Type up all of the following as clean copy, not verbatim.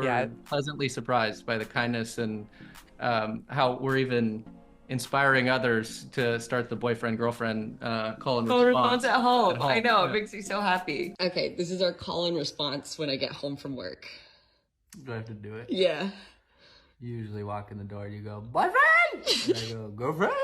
Yeah. we're pleasantly surprised by the kindness and how we're even inspiring others to start the boyfriend girlfriend call and Call and response response at home. at I home. know, it Yeah. makes me so happy. Okay, this is our call and response when I get home from work. Do I have to do it? Yeah. You usually walk in the door and you go, boyfriend! And I go, girlfriend!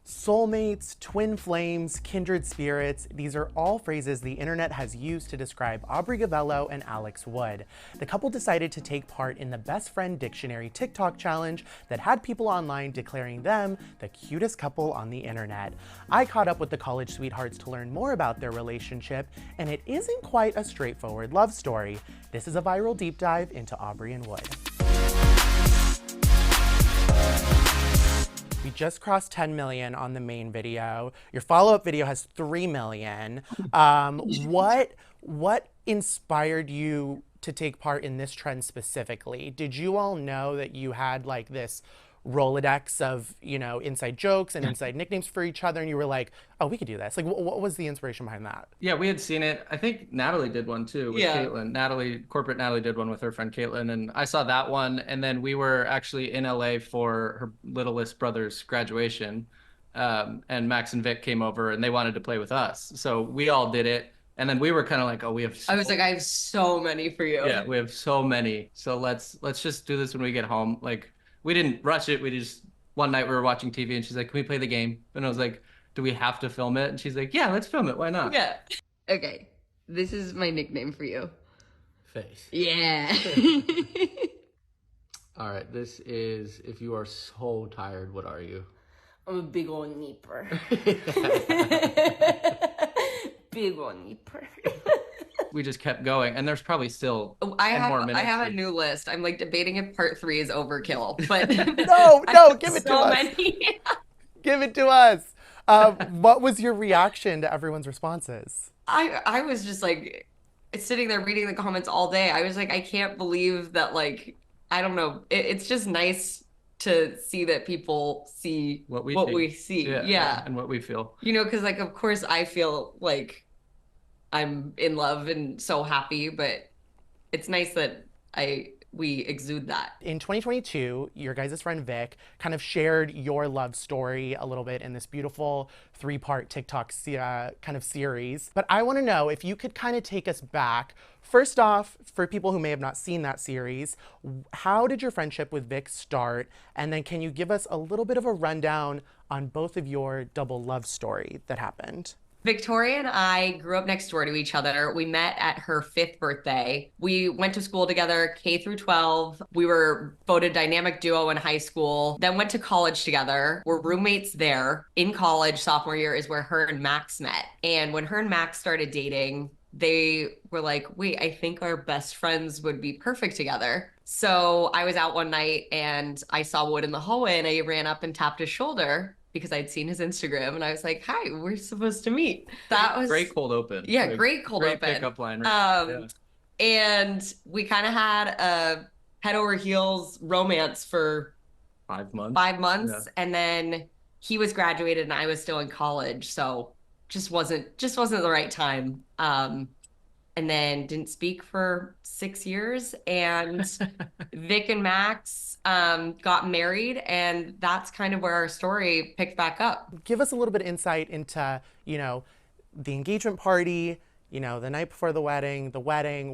Soulmates, twin flames, kindred spirits, these are all phrases the internet has used to describe Aubrey Gavello and Alex Wood. The couple decided to take part in the Best Friend Dictionary TikTok challenge that had people online declaring them the cutest couple on the internet. I caught up with the college sweethearts to learn more about their relationship, and it isn't quite a straightforward love story. This is a viral deep dive into Aubrey and Wood. We just crossed 10 million on the main video. Your follow-up video has 3 million. What inspired you to take part in this trend specifically? Did you all know that you had like this Rolodex of, you know, inside jokes and inside nicknames for each other, and you were like, oh, we could do this? Like, what was the inspiration behind that? Yeah, we had seen it. I think Natalie did one too with Yeah. Caitlin. Corporate Natalie did one with her friend Caitlin, and I saw that one. And then we were actually in LA for her littlest brother's graduation, and Max and Vic came over, and they wanted to play with us. So we all did it, and then we were kind of like, oh, we have. I was like, I have so many for you. Yeah, we have so many. So let's just do this when we get home. Like, we didn't rush it. We just one night we were watching TV, and she's like, can we play the game? And I was like, do we have to film it? And she's like, yeah, let's film it. Why not? Yeah. Okay, this is my nickname for you. Face. Yeah. All right, this is, if you are so tired, what are you? I'm a big old nipper. Big old nipper. We just kept going, and there's probably still I 10 more have minutes. a new list. I'm like debating if part 3 is overkill, but No, give it to so us. many. Give it to us. What was your reaction to everyone's responses? I was just like sitting there reading the comments all day. I was like, I can't believe that, like, I don't know. It's just nice to see that people see what we see. Yeah, Yeah. and what we feel. You know, because like of course I feel like I'm in love and so happy, but it's nice that we exude that. In 2022, your guys' friend Vic kind of shared your love story a little bit in this beautiful 3-part TikTok kind of series. But I want to know if you could kind of take us back. First off, for people who may have not seen that series, how did your friendship with Vic start? And then can you give us a little bit of a rundown on both of your double love story that happened? Victoria and I grew up next door to each other. We met at her 5th birthday. We went to school together, K through 12. We were voted dynamic duo in high school, then went to college together. We're roommates there. In college, sophomore year is where her and Max met. And when her and Max started dating, they were like, wait, I think our best friends would be perfect together. So I was out one night and I saw Wood in the hallway, and I ran up and tapped his shoulder because I'd seen his Instagram, and I was like, hi, we're supposed to meet. That was Great cold open. Yeah, Like, great cold great open. pickup line. Yeah. And we kind of had a head over heels romance for 5 months. 5 months. Yeah. And then he was graduated and I was still in college. So just wasn't the right time. And then didn't speak for 6 years, and Vic and Max got married, and that's kind of where our story picked back up. Give us a little bit of insight into, you know, the engagement party, you know, the night before the wedding,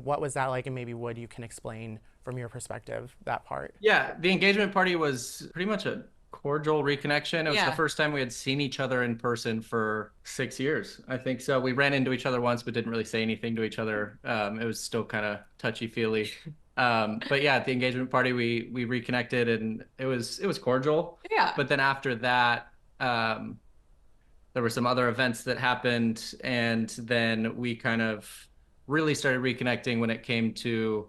what was that like? And maybe Wood, you can explain from your perspective that part. Yeah, the engagement party was pretty much a cordial reconnection. It was Yeah. the first time we had seen each other in person for 6 years, I think. So we ran into each other once, but didn't really say anything to each other. It was still kind of touchy-feely. But yeah, at the engagement party, we reconnected, and it was cordial. Yeah. But then after that, there were some other events that happened, and then we kind of really started reconnecting when it came to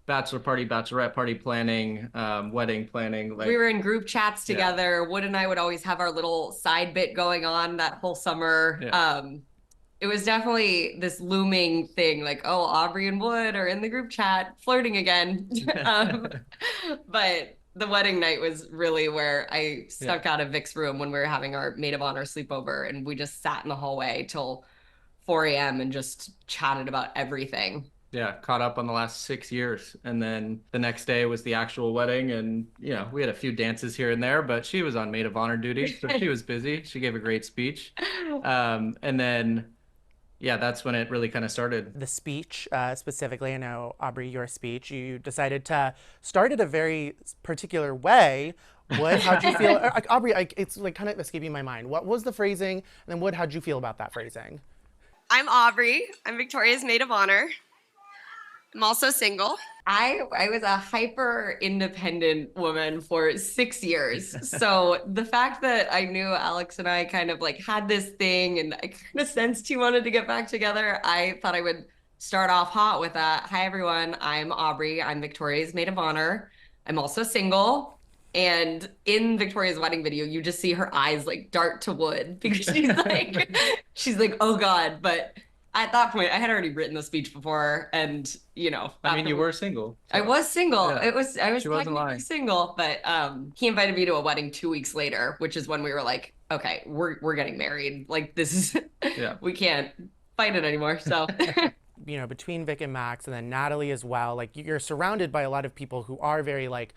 bachelor party, bachelorette party planning, wedding planning. Like, we were in group chats together. Yeah. Wood and I would always have our little side bit going on that whole summer. Yeah. It was definitely this looming thing, like, oh, Aubrey and Wood are in the group chat flirting again. But the wedding night was really where I snuck out of Vic's room when we were having our maid of honor sleepover, and we just sat in the hallway till 4 a.m. and just chatted about everything. Yeah, caught up on the last 6 years. And then the next day was the actual wedding. And, we had a few dances here and there, but she was on maid of honor duty. So she was busy. She gave a great speech. And then, yeah, that's when it really kind of started. The speech, specifically, I know, Aubrey, your speech, you decided to start it a very particular way. Wood, how'd you feel? Aubrey, it's like kind of escaping my mind. What was the phrasing? And then Wood, how'd you feel about that phrasing? I'm Aubrey. I'm Victoria's maid of honor. I'm also single. I was a hyper independent woman for 6 years. So the fact that I knew Alex and I kind of like had this thing and I kind of sensed he wanted to get back together, I thought I would start off hot with a hi everyone, I'm Aubrey. I'm Victoria's maid of honor. I'm also single. And in Victoria's wedding video, you just see her eyes like dart to Wood because she's like, oh God. But at that point, I had already written the speech before, and I mean, you were single. I was single. Yeah. I was She wasn't technically lying. single, but he invited me to a wedding 2 weeks later, which is when we were like, okay, we're getting married. Like this is we can't fight it anymore. So Between Vic and Max and then Natalie as well, like you're surrounded by a lot of people who are very like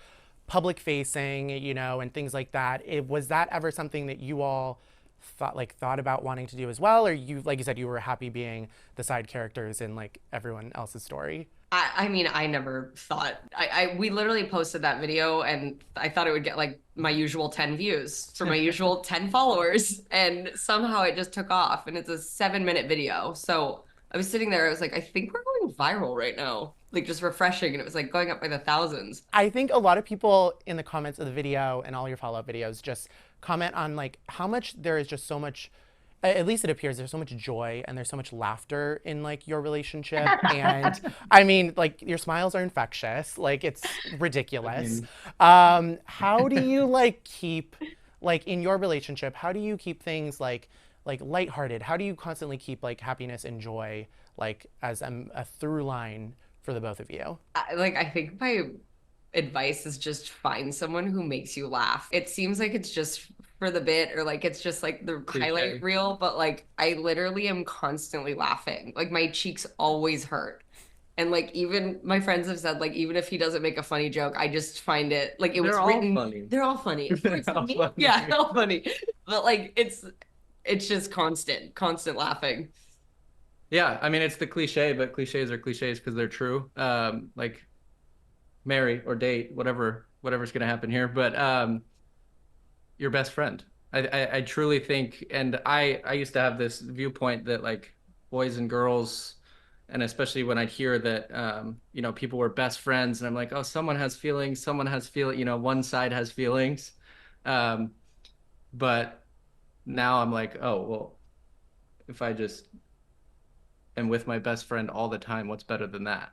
public facing, and things like that. Was that ever something that you all thought about wanting to do as well, or you, like you said, you were happy being the side characters in like everyone else's story? I mean, I never thought we literally posted that video and I thought it would get like my usual 10 views for my usual 10 followers. And somehow it just took off and it's a 7-minute video. So I was sitting there, I was like, I think we're going viral right now. Like just refreshing. And it was like going up by the thousands. I think a lot of people in the comments of the video and all your follow-up videos just comment on like how much there is just so much, at least it appears there's so much joy and there's so much laughter in like your relationship. And I mean, like your smiles are infectious. Like it's ridiculous. How do you like keep, like in your relationship, how do you keep things like lighthearted? How do you constantly keep like happiness and joy like as a through line for the both of you? I think my advice is just find someone who makes you laugh. It seems like it's just for the bit or like it's just like the highlight reel, but like I literally am constantly laughing. Like my cheeks always hurt. And like even my friends have said like even if he doesn't make a funny joke, I just find it like it was written. Funny. They're all funny. They're all funny. Yeah, they're all funny. But like it's just constant laughing. Yeah, I mean it's the cliche, but cliches are cliches because they're true. Like marry or date, whatever's gonna happen here. But your best friend. I truly think, and I used to have this viewpoint that like boys and girls, and especially when I'd hear that people were best friends, and I'm like, oh, someone has feelings, one side has feelings. But now I'm like, oh well, if I just am with my best friend all the time, what's better than that?